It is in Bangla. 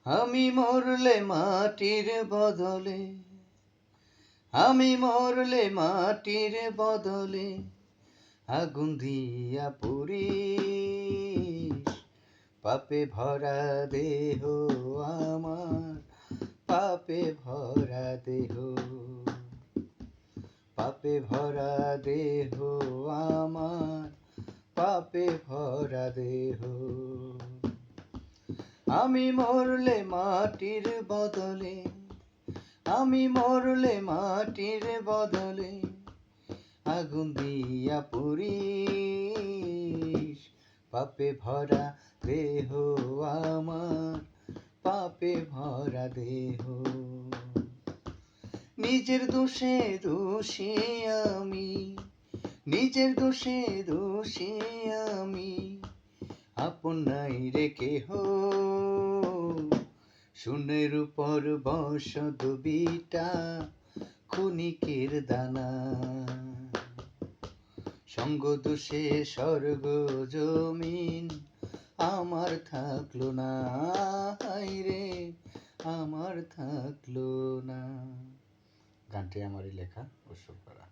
আমি মরলে মাটির বদলে, আমি মরলে মাটির বদলে আগুন দিয়া পুড়িস। পাপে ভরা দেহ আমার, পাপে ভরা দেহ, পাপে ভরা দেহ আমার, পাপে ভরা দেহ। আমি মরলে মাটির বদলে, আমি মরলে মাটির বদলে আগুন দিয়া পুড়িস। পাপে ভরা দেহ আমার, পাপে ভরা দেহ। নিজের দোষে দোষী আমি, নিজের দোষে দোষী আমি, আপন নাই রে কেহ। শূন্যের উপর বসত বিটা ক্ষণিকের দানা, সঙ্গ দোষে স্বর্গ জমিন আমার থাকলো না, হায়রে আমার থাকলো না। গানটি আমারই লেখা ও সুর করা।